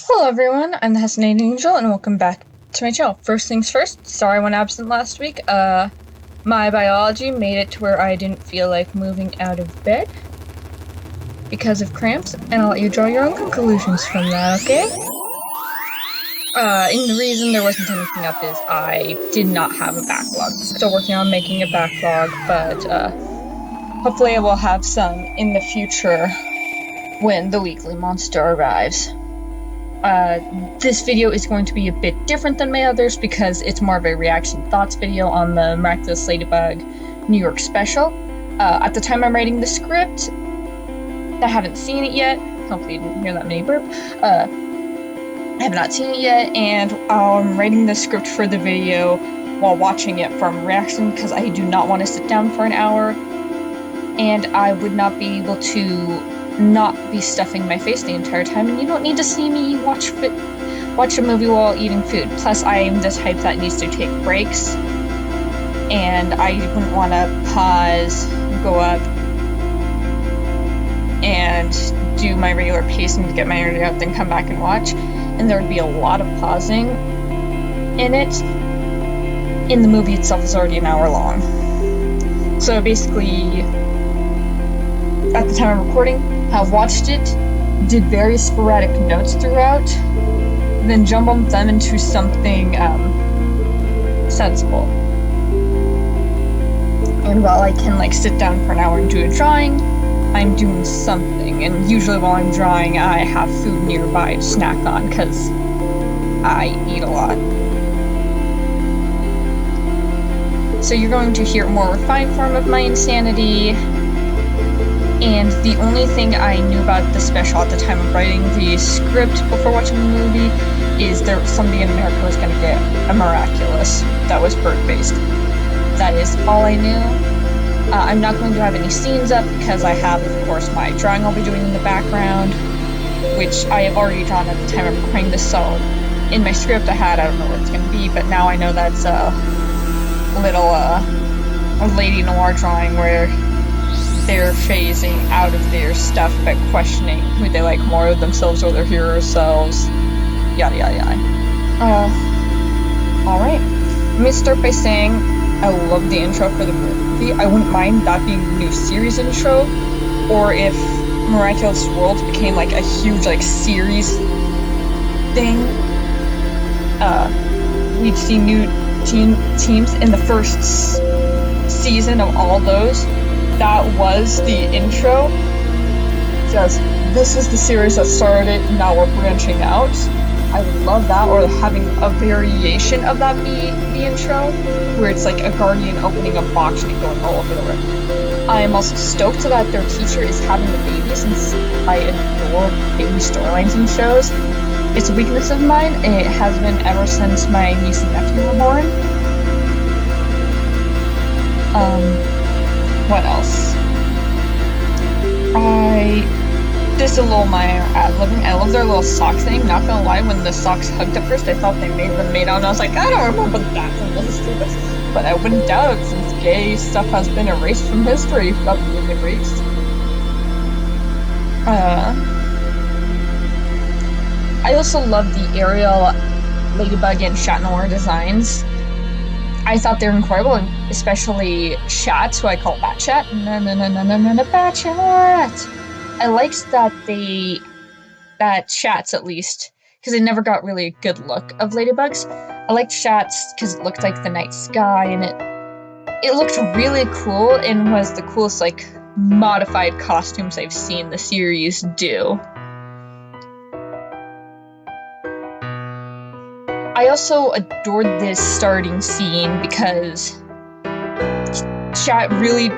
Hello everyone, I'm the Fascinating Angel, and welcome back to my channel. First things first, sorry I went absent last week. My biology made it to where I didn't feel like moving out of bed because of cramps, and I'll let you draw your own conclusions from that, okay? And the reason there wasn't anything up is I did not have a backlog. Still working on making a backlog, but hopefully I will have some in the future when the weekly monster arrives. This video is going to be a bit different than my others because it's more of a reaction thoughts video on the Miraculous New York Special. At the time I'm writing the script, I haven't seen it yet. Hopefully you didn't hear that mini burp. I have not seen it yet, and I'm writing the script for the video while watching it from reaction because I do not want to sit down for an hour, and I would not be able to not be stuffing my face the entire time, and you don't need to see me watch a movie while eating food. Plus, I am the type that needs to take breaks, and I wouldn't want to pause, go up, and do my regular pacing to get my energy up, then come back and watch, and there would be a lot of pausing in it. In the movie itself is already an hour long. So basically, at the time of recording, have watched it, did various sporadic notes throughout, then jumbled them into something sensible. And while I can sit down for an hour and do a drawing, I'm doing something. And usually while I'm drawing, I have food nearby to snack on because I eat a lot. So you're going to hear a more refined form of my insanity. And the only thing I knew about the special at the time of writing the script before watching the movie is there somebody in America was going to get a Miraculous that was bird-based. That is all I knew. I'm not going to have any scenes up because I have, of course, my drawing I'll be doing in the background, which I have already drawn at the time of recording this, so in my script I don't know what it's going to be, but now I know that's a little a lady noir drawing where they're phasing out of their stuff but questioning who they like more of themselves or their hero selves. Yada yada yada. Alright. Let me start by saying I love the intro for the movie. I wouldn't mind that being the new series intro, or if Miraculous Worlds became a huge series thing. We'd see new teams in the first season of all those. That was the intro. Just, this is the series that started, now we're branching out. I love that, or having a variation of that be the intro, where it's like a guardian opening a box and going all over the room. I am also stoked that their teacher is having a baby, since I adore baby storylines and shows. It's a weakness of mine, and it has been ever since my niece and nephew were born. What else? This is a little minor ad-libbing. I love their little sock thing. Not gonna lie, when the socks hugged at first, I thought they made them made out, and I was like, I don't remember that from the history books. But I wouldn't doubt it, since gay stuff has been erased from history. Probably erased. I also love the Ariel, Ladybug, and Chat Noir designs. I thought they were incredible, and especially Chat, who I call Bat Chat. Bat Chat! I liked that Chats, at least, because I never got really a good look of Ladybugs. I liked Chats because it looked like the night sky, and it looked really cool, and was the coolest, modified costumes I've seen the series do. I also adored this starting scene because Chat really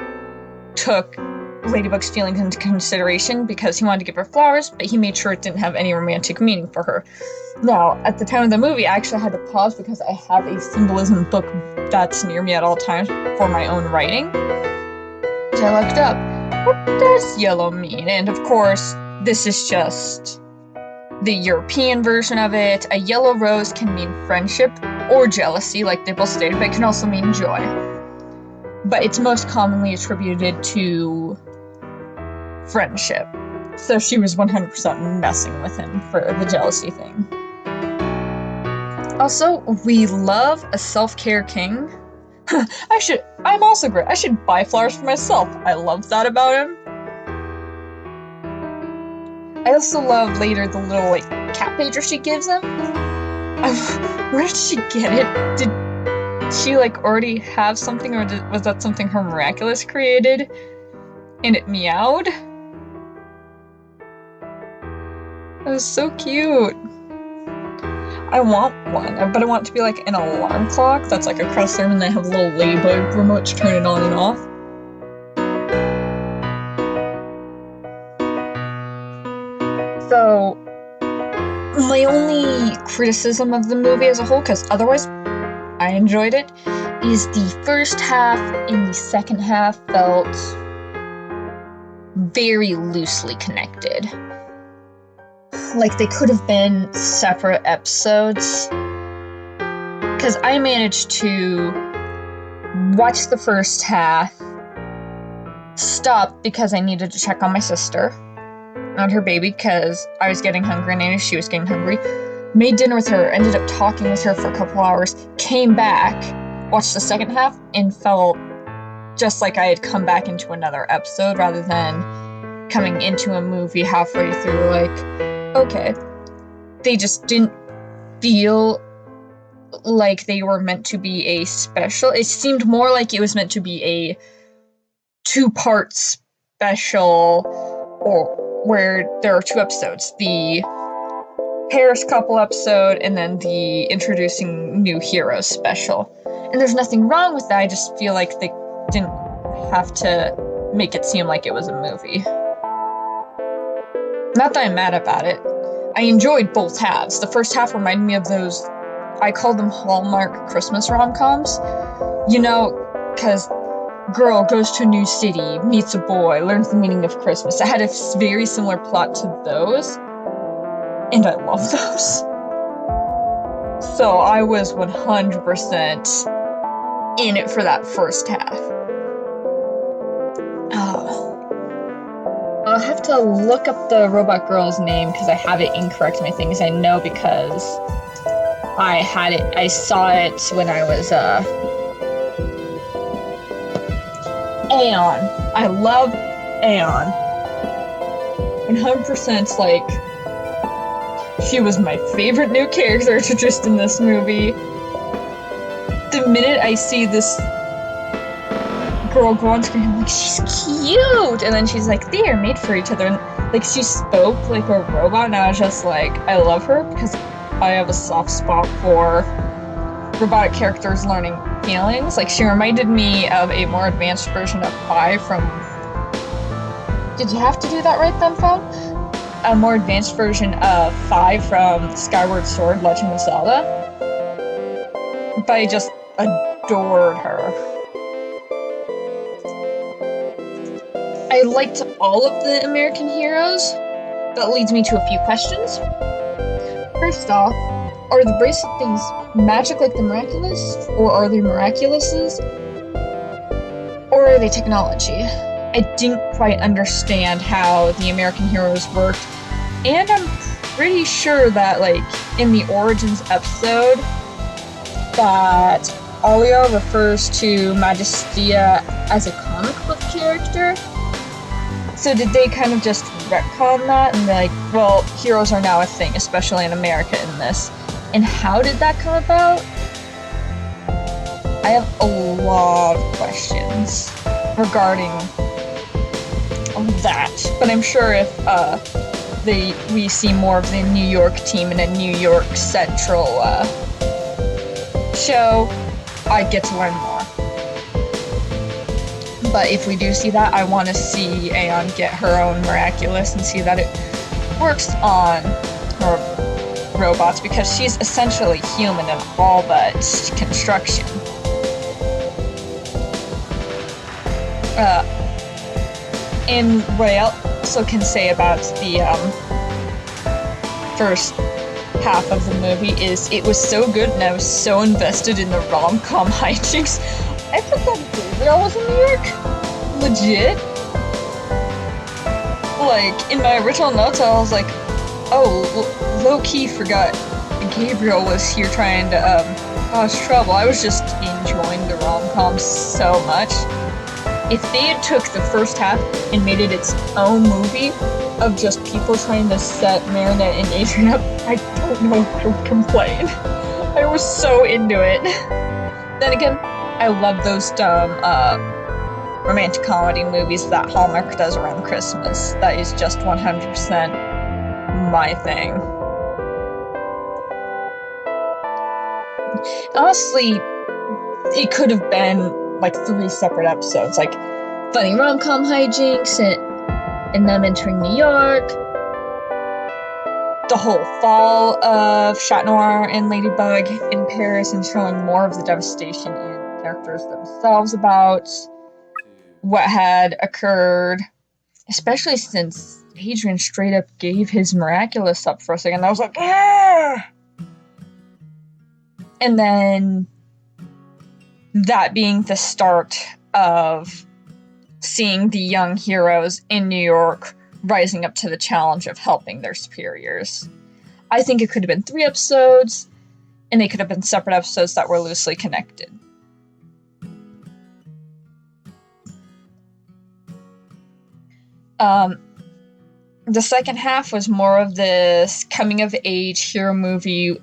took Ladybug's feelings into consideration because he wanted to give her flowers, but he made sure it didn't have any romantic meaning for her. Now, at the time of the movie, I actually had to pause because I have a symbolism book that's near me at all times for my own writing. So I looked up, what does yellow mean? And of course, this is just the European version of it. A yellow rose can mean friendship or jealousy, like they both stated, but it can also mean joy. But it's most commonly attributed to friendship. So she was 100% messing with him for the jealousy thing. Also, we love a self-care king. I'm also great. I should buy flowers for myself. I love that about him. I also love later the little, like, cat pager she gives him. Where did she get it? Did she, like, already have something, or was that something her Miraculous created? And it meowed? It was so cute. I want one, but I want it to be like an alarm clock that's like across there, and they have a little ladybug remote to turn it on and off. So, my only criticism of the movie as a whole, because otherwise I enjoyed it, is the first half and the second half felt very loosely connected. Like, they could have been separate episodes. Because I managed to watch the first half, stop because I needed to check on my sister and her baby, because I was getting hungry and I knew she was getting hungry. Made dinner with her, ended up talking with her for a couple hours, came back, watched the second half, and felt just like I had come back into another episode rather than coming into a movie halfway through, like, okay. They just didn't feel like they were meant to be a special. It seemed more like it was meant to be a two-part special, or where there are two episodes. The Paris couple episode, and then the introducing new heroes special. And there's nothing wrong with that, I just feel like they didn't have to make it seem like it was a movie. Not that I'm mad about it. I enjoyed both halves. The first half reminded me of those, I call them Hallmark Christmas rom-coms. You know, because girl goes to a new city, meets a boy, learns the meaning of Christmas. It had a very similar plot to those, and I love those. So I was 100% in it for that first half. I'll have to look up the robot girl's name because I have it incorrect in my things. I know because I saw it when I was, Aeon. I love Aeon. 100% like, she was my favorite new character introduced in this movie. The minute I see this girl go on screen, I'm like, she's cute! And then she's like, they are made for each other. And like, she spoke like a robot, and I was just like, I love her because I have a soft spot for robotic characters learning feelings. Like, she reminded me of a more advanced version of Pi from... Did you have to do that right then, phone? A more advanced version of Fi from Skyward Sword, Legend of Zelda. But I just adored her. I liked all of the American heroes. That leads me to a few questions. First off, are the bracelet things magic like the Miraculous? Or are they Miraculouses? Or are they technology? I didn't quite understand how the American heroes worked. And I'm pretty sure that, like, in the Origins episode, that Alia refers to Majestia as a comic book character. So did they kind of just retcon that and be like, well, heroes are now a thing, especially in America in this. And how did that come about? I have a lot of questions regarding that. But I'm sure if we see more of the New York team in a New York Central show, I'd get to learn more. But if we do see that, I want to see Aeon get her own Miraculous and see that it works on her robots, because she's essentially human in all but construction. And what I also can say about the first half of the movie is it was so good and I was so invested in the rom-com hijinks. I forgot Gabriel was in New York. Legit. like, in my original notes, I was like, oh, low-key forgot Gabriel was here trying to, cause trouble. I was just enjoying the rom-com so much. If they had took the first half and made it its own movie of just people trying to set Marinette and Adrian up, I don't know who would complain. I was so into it. Then again, I love those dumb, romantic comedy movies that Hallmark does around Christmas. That is just 100% my thing. Honestly, it could have been like 3 separate episodes, like funny rom-com hijinks and them entering New York, the whole fall of Chat Noir and Ladybug in Paris, and showing more of the devastation in characters themselves about what had occurred, especially since Adrian straight up gave his Miraculous up for a second. I was like, ah! And then that being the start of seeing the young heroes in New York rising up to the challenge of helping their superiors. I think it could have been 3 episodes, and they could have been separate episodes that were loosely connected. The second half was more of this coming-of-age hero movie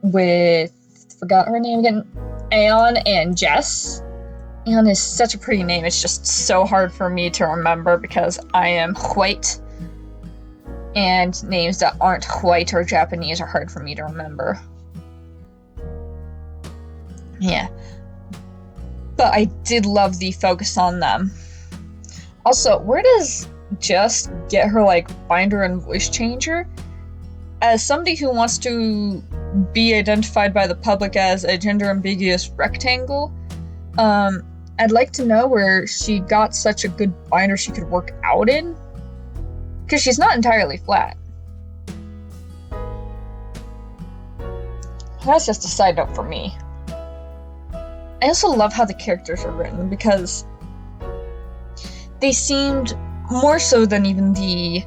with, forgot her name again, Aeon and Jess. Aeon is such a pretty name, it's just so hard for me to remember because I am white, and names that aren't white or Japanese are hard for me to remember. Yeah. But I did love the focus on them. Also, where does Jess get her, like, binder and voice changer? As somebody who wants to be identified by the public as a gender-ambiguous rectangle, I'd like to know where she got such a good binder she could work out in. Because she's not entirely flat. That's just a side note for me. I also love how the characters are written, because they seemed, more so than even the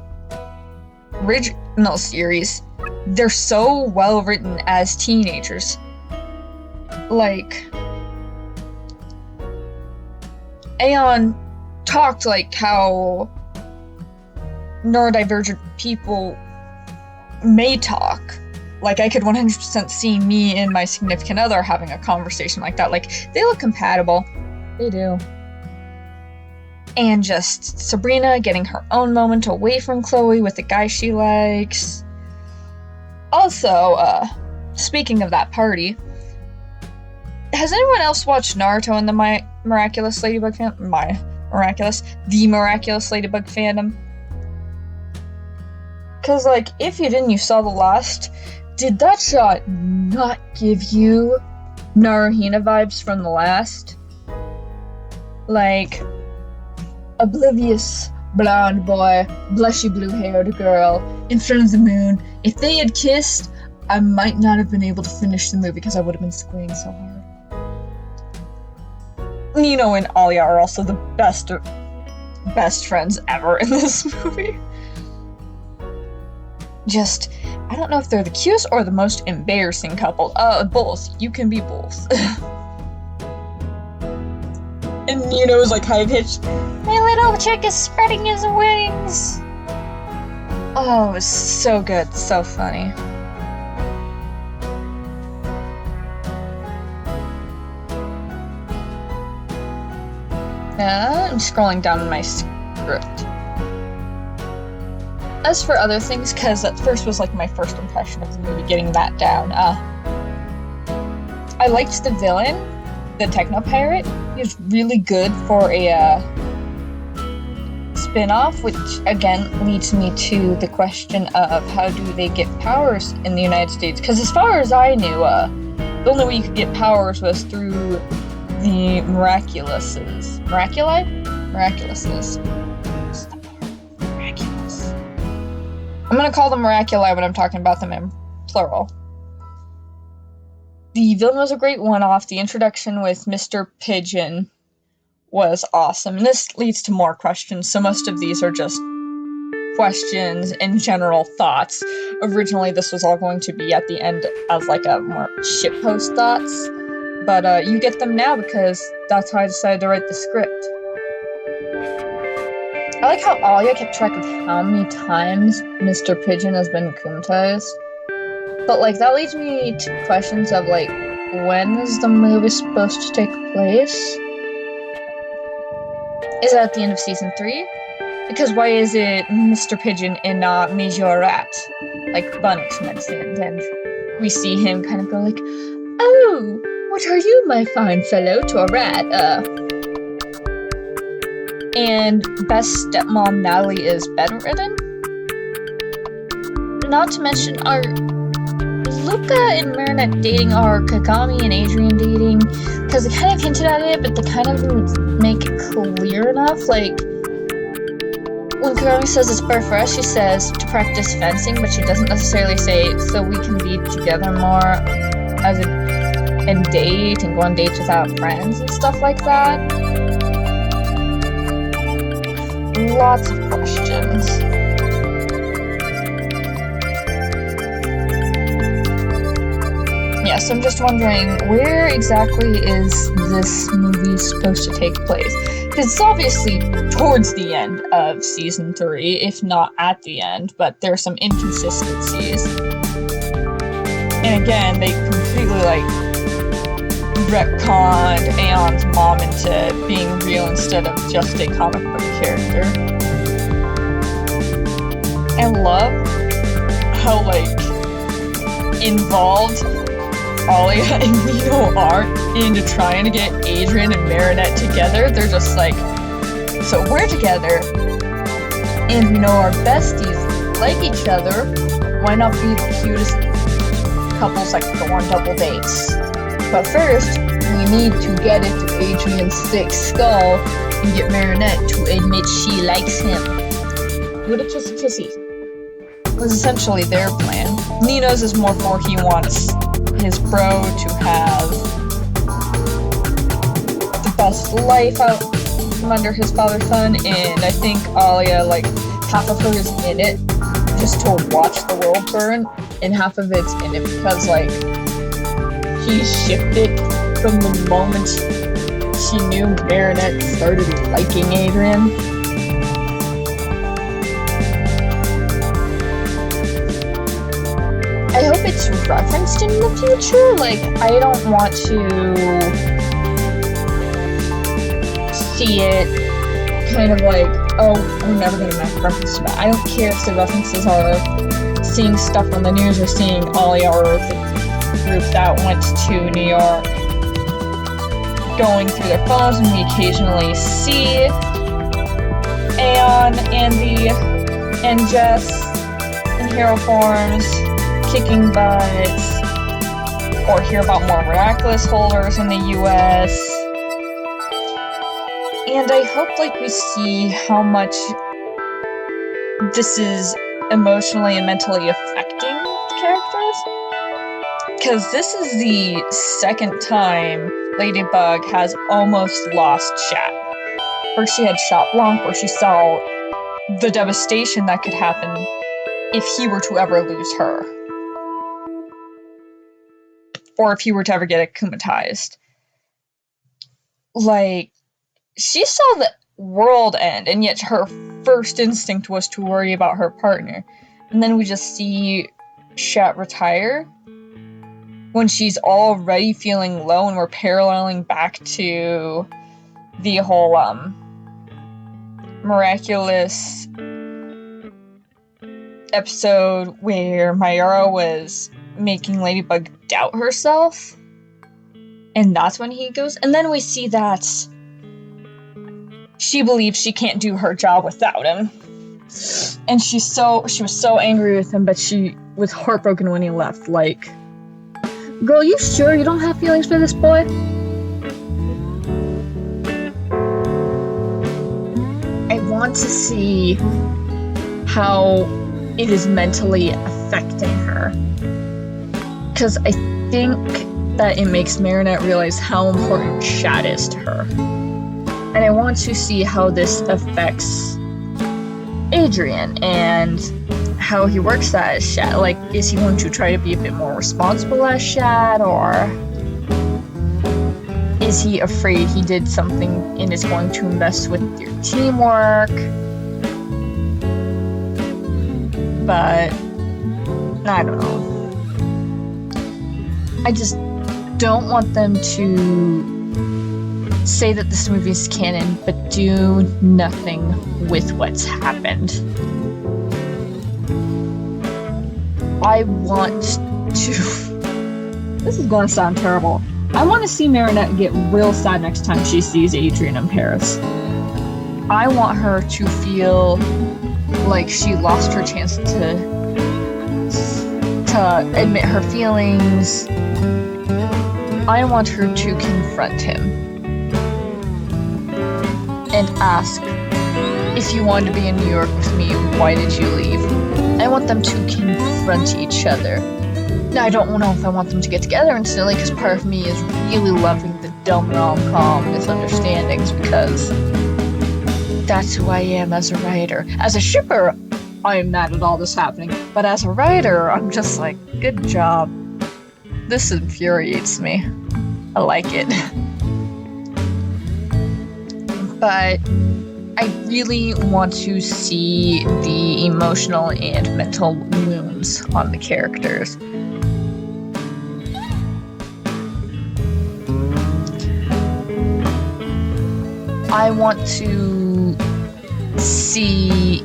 original series, they're so well written as teenagers. Like, Aeon talked like how neurodivergent people may talk. Like, I could 100% see me and my significant other having a conversation like that. Like, they look compatible. They do. And just Sabrina getting her own moment away from Chloe with the guy she likes. Also, speaking of that party, has anyone else watched Naruto and the Miraculous Ladybug fandom? The Miraculous Ladybug fandom? Because, like, if you didn't, you saw the last. Did that shot not give you Naruhina vibes from the last? Like, oblivious blonde boy, blushy blue-haired girl, in front of the moon. If they had kissed, I might not have been able to finish the movie because I would have been squealing so hard. Nino and Alia are also the best friends ever in this movie. Just, I don't know if they're the cutest or the most embarrassing couple. Both. You can be both. And Nino's like high-pitched, "My little chick is spreading his wings." Oh, it was so good, so funny. I'm scrolling down my script. As for other things, because that first was like my first impression of the movie, getting that down, I liked the villain, the Techno Pirate. He was really good for a spin-off, which again leads me to the question of how do they get powers in the United States? Because as far as I knew, the only way you could get powers was through the Miraculouses. Miraculouses. Miraculous. I'm gonna call them Miraculi when I'm talking about them in plural. The villain was a great one-off. The introduction with Mr. Pigeon was awesome. And this leads to more questions, so most of these are just questions and general thoughts. Originally, this was all going to be at the end as like a more shitpost thoughts, but you get them now because that's how I decided to write the script. I like how Alia kept track of how many times Mr. Pigeon has been akumatized. But, like, that leads me to questions of, like, when is the movie supposed to take place? Is it at the end of season 3? Because why is it Mr. Pigeon and not Major Rat? Like Bunix mentioned, and we see him kind of go like, "Oh, what are you, my fine fellow?" to a rat, And best stepmom Natalie is bedridden. Not to mention, are Luca and Marinette dating? Are Kagami and Adrian dating? Because they kind of hinted at it, but they kind of didn't make it clear enough. Like, when Kagami says it's better for us, she says to practice fencing, but she doesn't necessarily say so we can be together more as and date and go on dates without friends and stuff like that. Lots of questions. Yeah, so I'm just wondering, where exactly is this movie supposed to take place? Because it's obviously towards the end of season 3, if not at the end, but there are some inconsistencies. And again, they completely, like, retconned Aeon's mom into being real instead of just a comic book character. I love how, like, involved Alia and Nino are into trying to get Adrian and Marinette together. They're just like, so we're together, and we know our besties like each other. Why not be the cutest couples that go on double dates? But first, we need to get into Adrian's thick skull and get Marinette to admit she likes him. With a kissy kissy. Was essentially their plan. Nino's is more for he wants his bro to have the best life out from under his father's sun, and I think Alia, like, half of her is in it just to watch the world burn, and half of it's in it because, like, he shifted from the moment she knew Marinette started liking Adrian. I hope it's referenced in the future. Like, I don't want to see it kind of like, oh, we're never going to make reference to that. I don't care if the references are seeing stuff on the news or seeing Alia or the group that went to New York going through their phones, and we occasionally see Aeon and Jess in hero forms kicking butts, or hear about more Miraculous holders in the US. And I hope, like, we see how much this is emotionally and mentally affecting the characters. Because this is the second time Ladybug has almost lost Chat. First she had Shot Blanc, where she saw the devastation that could happen if he were to ever lose her. Or if he were to ever get akumatized. Like, she saw the world end, and yet her first instinct was to worry about her partner. And then we just see Chat retire when she's already feeling low, and we're paralleling back to the whole, Miraculous episode where Mayara was making Ladybug doubt herself, and that's when he goes. And then we see that she believes she can't do her job without him, and she was so angry with him, but she was heartbroken when he left. Like, girl, you sure you don't have feelings for this boy? I want to see how it is mentally affecting her, because I think that it makes Marinette realize how important Chat is to her. And I want to see how this affects Adrian and how he works as Shad. Like, is he going to try to be a bit more responsible as Shad, or is he afraid he did something and is going to mess with your teamwork? But I don't know. I just don't want them to say that this movie is canon, but do nothing with what's happened. I want to... This is gonna sound terrible. I want to see Marinette get real sad next time she sees Adrian in Paris. I want her to feel like she lost her chance to admit her feelings. I want her to confront him and ask, if you wanted to be in New York with me, why did you leave? I want them to confront each other. Now, I don't know if I want them to get together instantly, because part of me is really loving the dumb rom-com misunderstandings, because that's who I am as a writer. As a shipper, I am mad at all this happening, but as a writer, I'm just like, good job. This infuriates me. I like it. But I really want to see the emotional and mental wounds on the characters. I want to see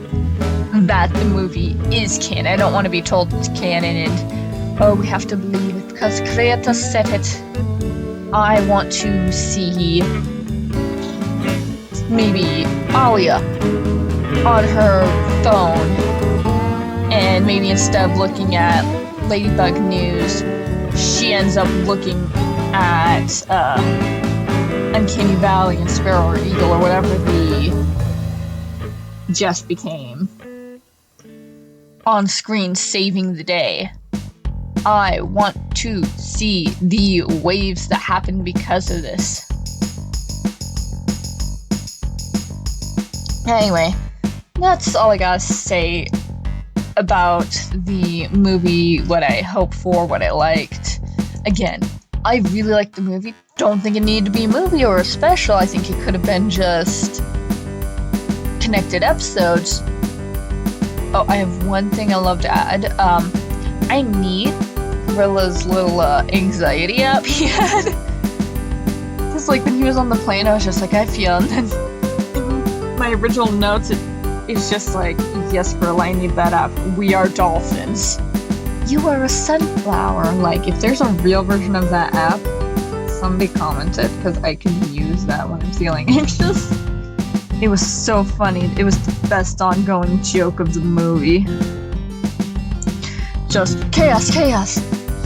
that the movie is canon. I don't want to be told it's canon and, oh, we have to believe it because Greta said it. I want to see maybe Alia on her phone, and maybe instead of looking at Ladybug News, she ends up looking at Uncanny Valley and Sparrow or Eagle or whatever the Jess became on screen, saving the day. I want to see the waves that happen because of this. Anyway, that's all I gotta say about the movie, what I hoped for, what I liked. Again, I really liked the movie. Don't think it needed to be a movie or a special. I think it could have been just connected episodes. Oh, I have one thing I love to add. I need Gorilla's little anxiety app he had. Just like when he was on the plane, I was just like, I feel, and then in my original notes, it's just like, yes, Gorilla, I need that app. We are dolphins. You are a sunflower. Like, if there's a real version of that app, somebody commented, because I can use that when I'm feeling anxious. It was so funny. It was the best ongoing joke of the movie. Just chaos, chaos.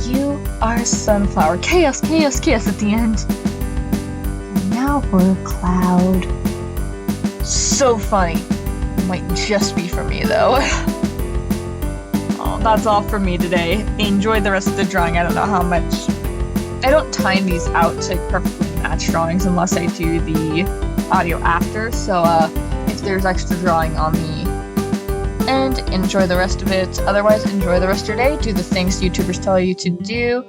You are a sunflower. Chaos, chaos, chaos at the end. And now we're a cloud. So funny. Might just be for me, though. Oh, that's all for me today. Enjoy the rest of the drawing. I don't know how much... I don't time these out to perfectly match drawings unless I do the audio after, so if there's extra drawing on the end, enjoy the rest of it. Otherwise, enjoy the rest of your day. Do the things YouTubers tell you to do.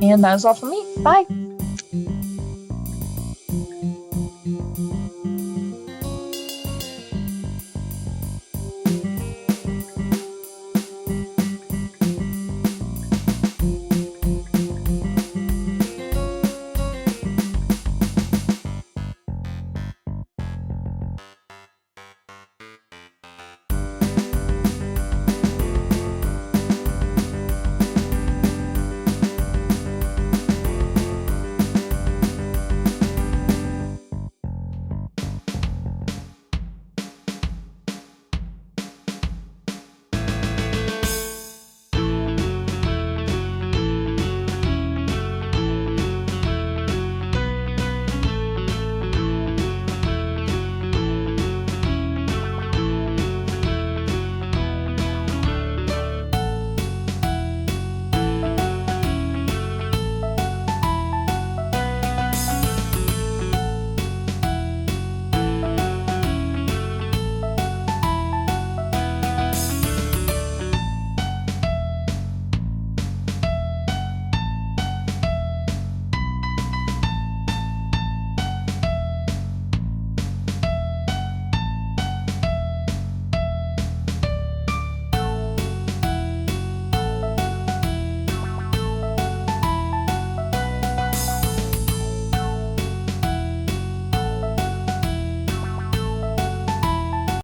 And that is all for me. Bye!